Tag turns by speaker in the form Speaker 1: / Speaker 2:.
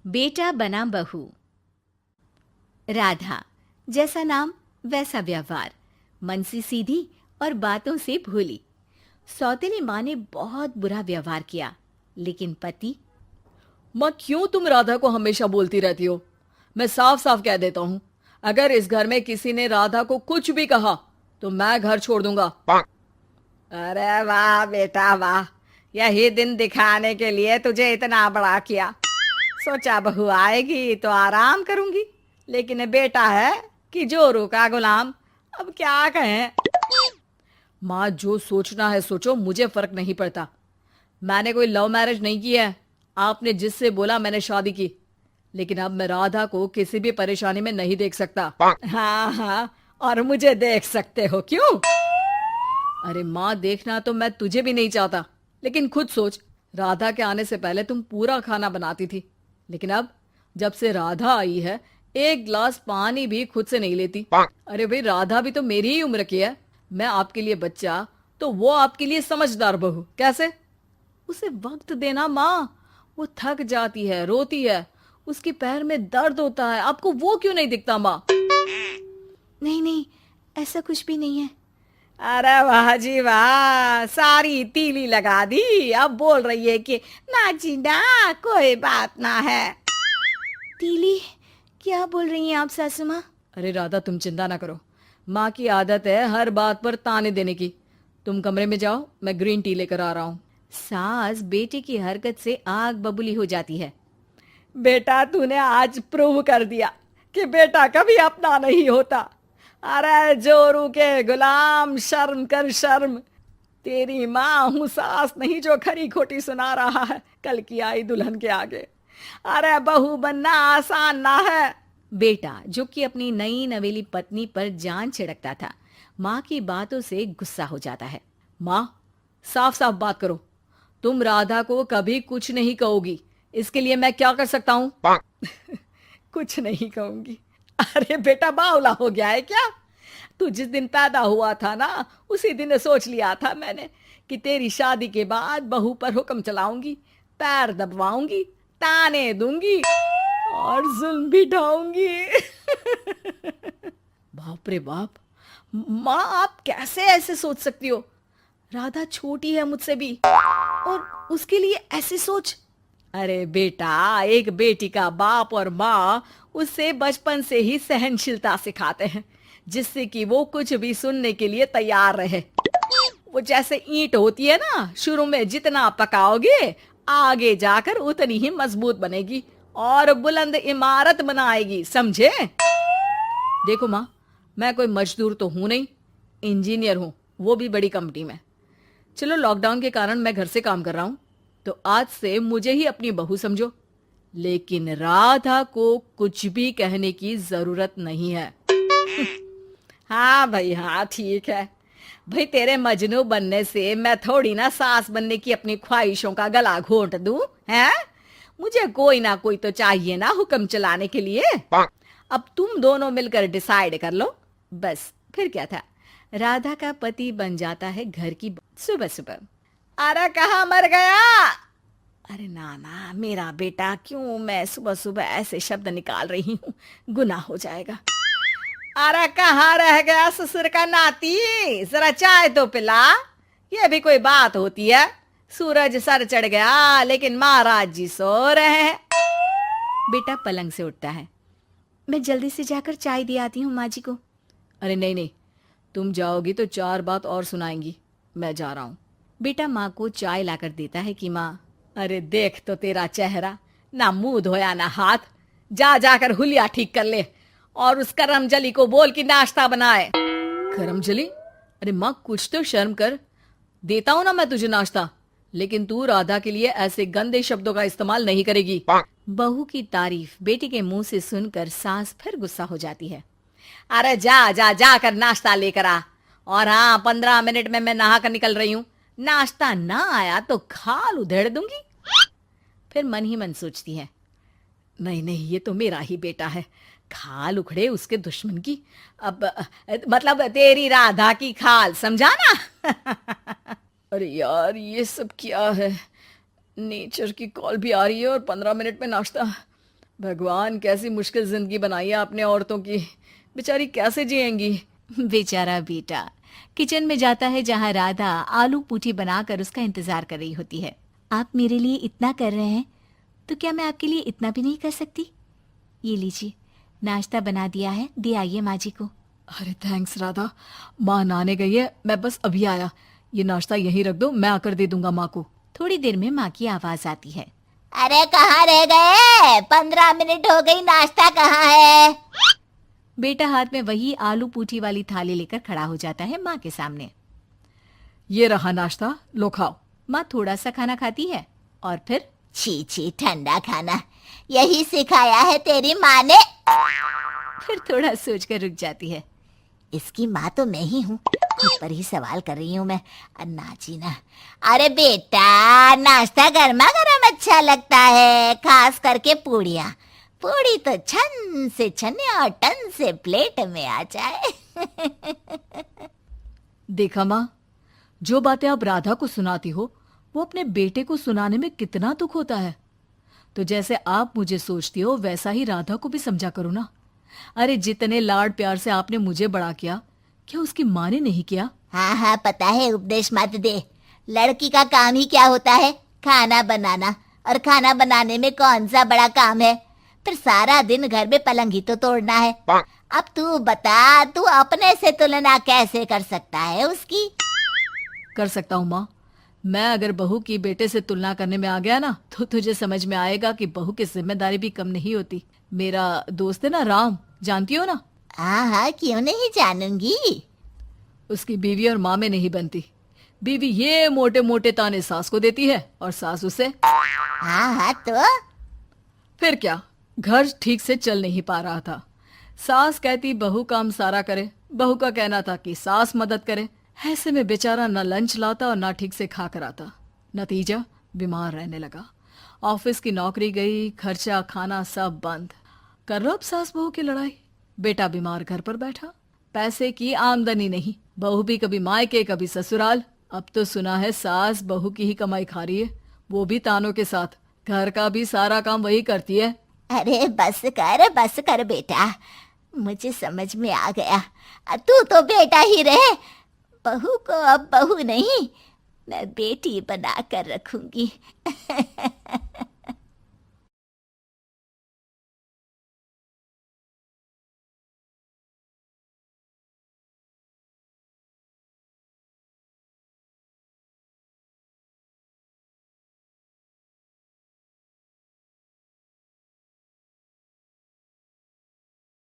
Speaker 1: बेटा बना बहू। राधा, जैसा नाम वैसा व्यवहार, मन से सीधी और बातों से भोली। सौतेली माँ ने बहुत बुरा व्यवहार किया, लेकिन पति।
Speaker 2: माँ, क्यों तुम राधा को हमेशा बोलती रहती हो? मैं साफ साफ कह देता हूँ, अगर इस घर में किसी ने राधा को कुछ भी कहा तो मैं घर छोड़ दूंगा।
Speaker 3: अरे वाह बेटा वाह, यही दिन दिखाने के लिए तुझे इतना बड़ा किया। सोचा बहू आएगी तो आराम करूंगी, लेकिन बेटा है कि जोरू का गुलाम। अब क्या कहें।
Speaker 2: माँ, जो सोचना है सोचो, मुझे फर्क नहीं पड़ता। मैंने कोई लव मैरिज नहीं की है। आपने जिससे बोला मैंने शादी की, लेकिन अब मैं राधा को किसी भी परेशानी में नहीं देख सकता।
Speaker 3: हाँ हाँ, और मुझे देख सकते हो क्यों?
Speaker 2: अरे माँ, देखना तो मैं तुझे भी नहीं चाहता, लेकिन खुद सोच, राधा के आने से पहले तुम पूरा खाना बनाती थी, लेकिन अब जब से राधा आई है एक गिलास पानी भी खुद से नहीं लेती। अरे भाई, राधा भी तो मेरी ही उम्र की है। मैं आपके लिए बच्चा तो वो आपके लिए समझदार बहू। कैसे? उसे वक्त देना माँ। वो थक जाती है, रोती है, उसके पैर में दर्द होता है। आपको वो क्यों नहीं दिखता माँ?
Speaker 1: नहीं नहीं, ऐसा कुछ भी नहीं है।
Speaker 3: अरे वाह जी वाह, सारी तीली लगा दी। अब बोल रही है कि ना जी ना, कोई बात ना है।
Speaker 1: तीली? क्या बोल रही हैं आप सासू माँ?
Speaker 2: अरे राधा, तुम चिंता ना करो। माँ की आदत है हर बात पर ताने देने की। तुम कमरे में जाओ, मैं ग्रीन टी लेकर आ रहा हूँ।
Speaker 1: सास बेटे की हरकत से आग बबूली हो जाती है।
Speaker 3: बेटा, तूने आज प्रूव कर दिया कि बेटा कभी अपना नहीं होता। अरे जोरू के गुलाम, शर्म कर शर्म। तेरी माँ हूँ, सास नहीं जो खरी खोटी सुना रहा है कल की आई दुल्हन के आगे। अरे बहू बनना आसान ना है।
Speaker 1: बेटा, जो कि अपनी नई नवेली पत्नी पर जान छिड़कता था, माँ की बातों से गुस्सा हो जाता है।
Speaker 2: माँ, साफ साफ बात करो। तुम राधा को कभी कुछ नहीं कहोगी, इसके लिए मैं क्या कर सकता हूँ?
Speaker 3: कुछ नहीं कहूंगी? अरे बेटा, बावला हो गया है क्या? तू जिस दिन पैदा हुआ था ना, उसी दिन सोच लिया था मैंने कि तेरी शादी के बाद बहू पर हुक्म चलाऊंगी, पैर दबवाऊंगी, ताने दूंगी और जुल्म भी ढाऊंगी।
Speaker 2: बाप रे बाप!
Speaker 3: माँ, आप कैसे ऐसे सोच सकती हो? राधा छोटी है मुझसे भी, और उसके लिए ऐसी सोच। अरे बेटा, एक बेटी का बाप और माँ उससे बचपन से ही सहनशीलता सिखाते हैं, जिससे कि वो कुछ भी सुनने के लिए तैयार रहे। वो जैसे ईंट होती है ना, शुरू में जितना पकाओगे आगे जाकर उतनी ही मजबूत बनेगी और बुलंद इमारत बनाएगी, समझे?
Speaker 2: देखो माँ, मैं कोई मजदूर तो हूं नहीं, इंजीनियर हूं, वो भी बड़ी कंपनी में। चलो, लॉकडाउन के कारण मैं घर से काम कर रहा हूं, तो आज से मुझे ही अपनी बहू समझो, लेकिन राधा को कुछ भी कहने की जरूरत नहीं है।
Speaker 3: हाँ भाई हाँ, ठीक है भाई। तेरे मजनू बनने से मैं थोड़ी ना सास बनने की अपनी ख्वाहिशों का गला घोंट दूं, हैं? मुझे कोई ना कोई तो चाहिए ना हुक्म चलाने के लिए। अब तुम दोनों मिलकर डिसाइड कर लो बस। फिर क्या था,
Speaker 1: राधा का पति बन जाता है घर की सुबह सुबह।
Speaker 3: अरे कहाँ मर गया? अरे ना ना, मेरा बेटा, क्यों मैं सुबह सुबह ऐसे शब्द निकाल रही हूँ, गुनाह हो जाएगा। अरे कहाँ रह गया ससुर का नाती? जरा चाय तो पिला। ये भी कोई बात होती है? सूरज सर चढ़ गया, लेकिन महाराज जी सो रहे हैं।
Speaker 1: बेटा पलंग से उठता है। मैं जल्दी से जाकर चाय दे आती हूँ माँ जी को।
Speaker 2: अरे नहीं नहीं, तुम जाओगी तो 4 बात और सुनाएंगी। मैं जा रहा हूँ।
Speaker 1: बेटा माँ को चाय लाकर देता है कि माँ।
Speaker 3: अरे देख तो तेरा चेहरा, ना मुंह धोया ना हाथ। जा जाकर हुलिया ठीक कर ले और उस करमजली को बोल कि नाश्ता बनाए।
Speaker 2: करमजली? अरे माँ, कुछ तो शर्म कर। देता हूं ना मैं तुझे नाश्ता, लेकिन तू राधा के लिए ऐसे गंदे शब्दों का इस्तेमाल नहीं करेगी।
Speaker 1: बहू की तारीफ बेटी के मुंह से सुनकर सास फिर गुस्सा हो जाती है।
Speaker 3: अरे जा जा जाकर नाश्ता लेकर आ। और हाँ, 15 मिनट में मैं नहा कर निकल रही हूँ। नाश्ता ना आया तो खाल उधेड़ दूंगी। फिर मन ही मन सोचती है, नहीं नहीं, ये तो मेरा ही बेटा है। खाल उखड़े उसके दुश्मन की। अब मतलब तेरी राधा की खाल, समझा ना?
Speaker 2: अरे यार, ये सब क्या है? नेचर की कॉल भी आ रही है और 15 मिनट में नाश्ता। भगवान, कैसी मुश्किल जिंदगी बनाई है आपने औरतों की। बेचारी कैसे जिएंगी।
Speaker 1: बेचारा बेटा किचन में जाता है जहाँ राधा आलू पूठी बनाकर उसका इंतजार कर रही होती है। आप मेरे लिए इतना कर रहे हैं तो क्या मैं आपके लिए इतना भी नहीं कर सकती? ये लीजिए, नाश्ता बना दिया है, दे आइए माँ जी को।
Speaker 2: अरे थैंक्स राधा, माँ नहाने गई है, मैं बस अभी आया। ये नाश्ता यहीं रख दो, मैं आकर दे दूंगा माँ को।
Speaker 1: थोड़ी देर में माँ की आवाज आती है।
Speaker 4: अरे कहाँ रह गए? 15 मिनट हो गई, नाश्ता कहाँ है?
Speaker 1: बेटा हाथ में वही आलू पूठी वाली थाली लेकर खड़ा हो जाता है माँ के सामने।
Speaker 2: ये रहा नाश्ता, लो खाओ।
Speaker 1: माँ थोड़ा सा खाना खाती है और फिर
Speaker 4: छी छी, ठंडा खाना यही सिखाया है तेरी माँ ने?
Speaker 1: फिर थोड़ा सोचकर रुक जाती है।
Speaker 4: इसकी माँ तो मैं ही हूँ, खुद पर ही सवाल कर रही हूँ मैं। अन्ना जी ना, अरे बेटा नाश्ता गर्मा गर्म अच्छा लगता है, खास करके पूड़ियाँ। पूड़ी तो छन से छने और टन से प्लेट में आ जाए।
Speaker 2: देखा माँ, जो बातें आप राधा को सुनाती हो वो अपने बेटे को सुनाने में कितना दुख होता है। तो जैसे आप मुझे सोचती हो वैसा ही राधा को भी समझा करो ना। अरे जितने लाड प्यार से आपने मुझे बड़ा किया, क्या उसकी माँ ने नहीं किया?
Speaker 4: हाँ हाँ पता है, उपदेश मत दे। लड़की का काम ही क्या होता है? खाना बनाना। और खाना बनाने में कौन सा बड़ा काम है? फिर सारा दिन घर में पलंग ही तो तोड़ना है। अब तू बता, तू अपने से तुलना कैसे कर सकता है उसकी?
Speaker 2: कर सकता हूँ माँ। मैं अगर बहू की बेटे से तुलना करने में आ गया ना, तो तुझे समझ में आएगा कि बहू की जिम्मेदारी भी कम नहीं होती। मेरा दोस्त है ना राम, जानती हो ना?
Speaker 4: हाँ हाँ, क्यों नहीं जानूंगी।
Speaker 2: उसकी बीवी और माँ में नहीं बनती। बीवी ये मोटे मोटे ताने सास को देती है और सास उसे।
Speaker 4: हाँ हाँ तो
Speaker 2: फिर क्या, घर ठीक से चल नहीं पा रहा था। सास कहती बहू काम सारा करे, बहू का कहना था कि सास मदद करे। ऐसे में बेचारा न लंच लाता और ना ठीक से खा कर आता। नतीजा, बीमार रहने लगा। ऑफिस की नौकरी गई, खर्चा खाना सब बंद। कर लो अब सास बहू की लड़ाई। बेटा बीमार घर पर बैठा, पैसे की आमदनी नहीं। बहू भी कभी मायके कभी ससुराल। अब तो सुना है सास बहू की ही कमाई खा रही है, वो भी तानों के साथ। घर का भी सारा काम वही करती है।
Speaker 4: अरे बस कर बेटा, मुझे समझ में आ गया। तू तो बेटा ही रहे। बहू को अब बहू नहीं, मैं बेटी बना कर रखूंगी।